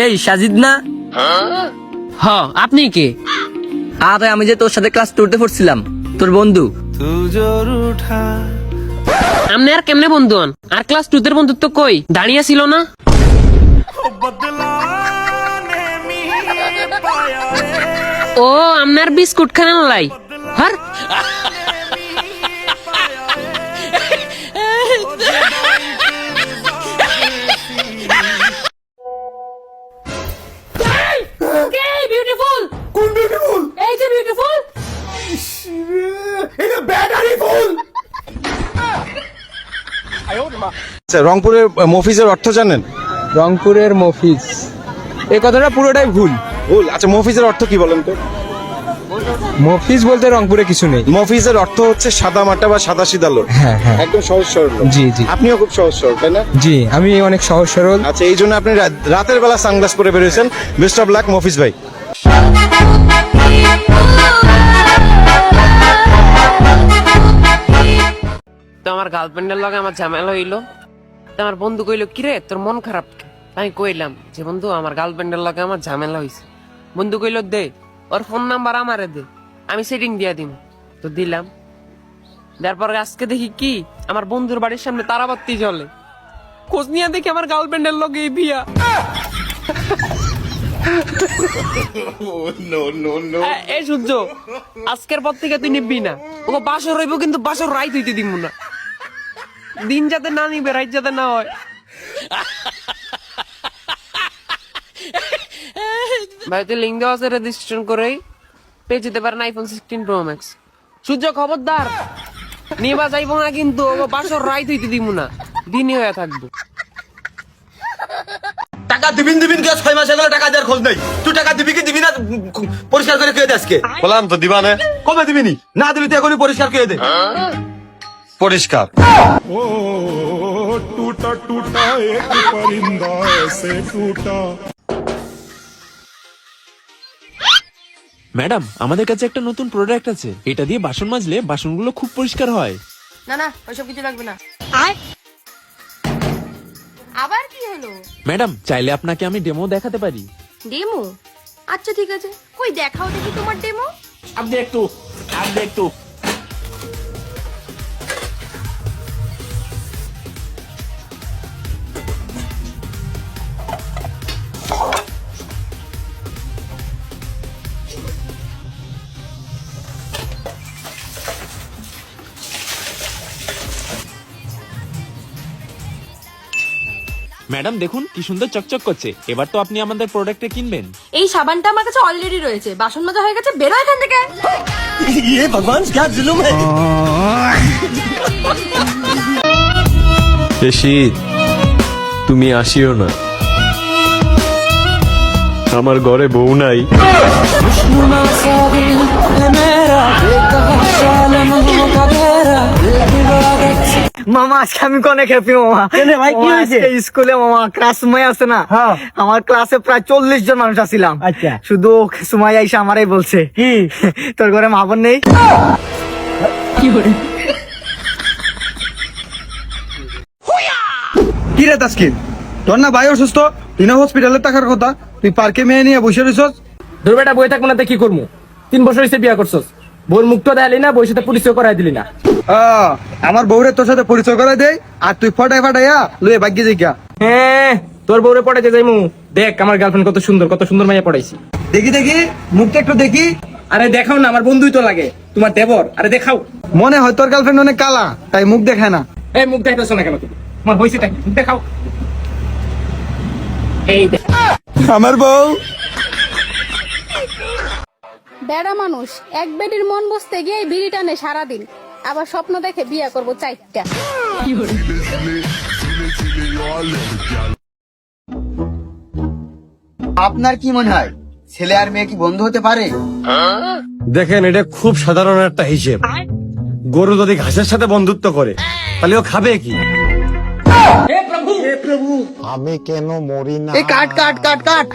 এই সাজিদ না? হ, আপনি কে? আরে আমি যে তোর সাথে ক্লাস 2 তে পড়ছিলাম, তোর বন্ধু। আপনি আর কেমনে বন্ধু হন? আর ক্লাস 2 তে বন্ধুত্ব কই? দাঁড়িয়ে ছিল না? ও, আপনার বিস্কুট খান লাই। হর বিউটিফুল। কোন বিউটিফুল? এই যে বিউটিফুল। এটা ব্যাটারি ফুল। আচ্ছা, রংপুরের মফিজের অর্থ জানেন? রংপুরের মফিজ, এই কথাটা পুরোটাই ভুল। ভুল? আচ্ছা, মফিজের অর্থ কি বলেন তো? মফিজ বলতে রংপুরে কিছু নেই। মফিজের অর্থ হচ্ছে সাদা মাটা বা সাদা সিধা লোক। হ্যাঁ হ্যাঁ, একদম সহজ সরল লোক। জি জি, আপনিও খুব সহজ সরল, তাই না? জি আমি অনেক সহজ সরল। আচ্ছা, এই জন্য আপনি রাতের বেলা সানগ্লাস পরে বেরিয়েছেন। বেস্ট অফ লাক মফিজ ভাই। তো আমার গার্লফ্রেন্ডের লগে আমার ঝামেলা হইলো। তো আমার বন্ধু কইলো, কিরে তোর মন খারাপ? আমি কইলাম যে বন্ধু আমার গার্লফ্রেন্ডের লগে আমার ঝামেলা হইছে। বন্ধু কইলো, দে ওর ফোন নাম্বার আমারে দে, আমি সেটিং দিয়া দিম। তো দিলাম। তারপর আজকে দেখি কি আমার বন্ধুর বাড়ির সামনে তারাবাতি জ্বলে। খোঁজ নিয়ে দেখি আমার গার্লফ্রেন্ডের লগে এই বিয়া। এই সূর্য, আজকের পর থেকে তুই নিবি না। ওকে বাসর রইব, কিন্তু বাসর রাইত হইতে দিব না। দিন যাতে না নিবে, রাইত যাতে না হয়। ভাই তুই লিঙ্ক দেওয়া আছে, রেজিস্ট্রেশন করেই পেয়ে যেতে পারেন আইফোন 16 প্রো ম্যাক্স। সূর্য খবরদার, নিবা যাইব না কিন্তু। ওকে বাসর রাইত হইতে দিব না, দিনই হয়ে থাকবো। টাকা দিবিন কে 6 মাস হলো টাকা দেওয়ার খোঁজ নাই। তুই টাকা দিবি কি দিবি না পরিষ্কার করে কে দে আজকে? বললাম তো দিবা না। কবে দিবিনি? না দিবি তো এখনই পরিষ্কার করে দে। পরিষ্কার। टूटा टूटा एक परिंदा ऐसे टूटा। ম্যাডাম, আমাদের কাছে একটা নতুন প্রোডাক্ট আছে, এটা দিয়ে বাসন মাজলে বাসনগুলো খুব পরিষ্কার হয়। না না, ওইসব কিছু লাগবে না। আবার কি হলো? ম্যাডাম, চাইলে আপনাকে আমি ডেমো দেখাতে পারি। ডেমো? আচ্ছা ঠিক আছে, কই দেখাও দেখি তোমার ডেমো। अब देख तू। ম্যাডাম দেখুন কি সুন্দর চকচক করছে। এবার তো আপনি আমাদের প্রোডাক্টে কিনবেন। এই সাবানটা আমার কাছে অলরেডি রয়েছে, বাসন মাজা হয়ে গেছে, বেরো এখান থেকে। ये भगवान क्या जुल्म है। শীত, তুমি আসিও না, আমার ঘরে বউ নাই। মামা আজকে আমি অনেক হ্যাপি মামা। ভাই কি হয়েছে? স্কুলে মামা ক্লাস সময় আছে না, আমার ক্লাসে প্রায় 40 জন মানুষ আসছিলাম। আচ্ছা, শুধু সময় আইসা আমারই বলছে কি তোর ঘরে মা বোন নেই। কি রে তাসকিন, তোর না ভাই অসুস্থ, তুই না হসপিটালে থাকার কথা, তুই পার্কে মেয়ে নিয়ে বসে রইছস। তোর বেটা বই থাকবো না তো কি করবো? 3 বছর হয়েছে বিয়া করছস, বোর মুক্ত দেখালি না, বইয়ের সাথে পরিচয় করাই দিলি না। আমার বউরে তোর সাথে পরিচয় করাই দেয়, আর তুই ফটাইয়া লুয়ে ভাগ্যে যাইগা। হ্যাঁ, তোর বউরে পড়াইতে যাইমু। দেখ আমার গার্লফ্রেন্ড কত সুন্দর মাইয়া পড়াইছি। দেখি দেখি, মুখটা একটু দেখি। আরে দেখাও না, আমার বন্ধুই তো লাগে, তোমার দেবর। আরে দেখাও। মনে হয় তোর গার্লফ্রেন্ড অনেক কালা, তাই মুখ দেখায় না। এই মুখ দেখাইতেছো না কেন তুমি? তোমার হইছে তাই, মুখ দেখাও। এই দেখ আমার বউ। বেড়া মানুষ এক বেডির মন বসতে গিয়ে বিড়ি টানে সারাদিন, আবার স্বপ্ন দেখে বিয়া করবো 4টা। আপনার কি মনে হয় ছেলে আর মেয়ে কি বন্ধু হতে পারে? দেখেন, এটা খুব সাধারণ একটা হিসেব। গরু যদি ঘাসের সাথে বন্ধুত্ব করে তাহলে ও খাবে কি? আমি কেন মরি না? এই কাট কাট কাট কাট।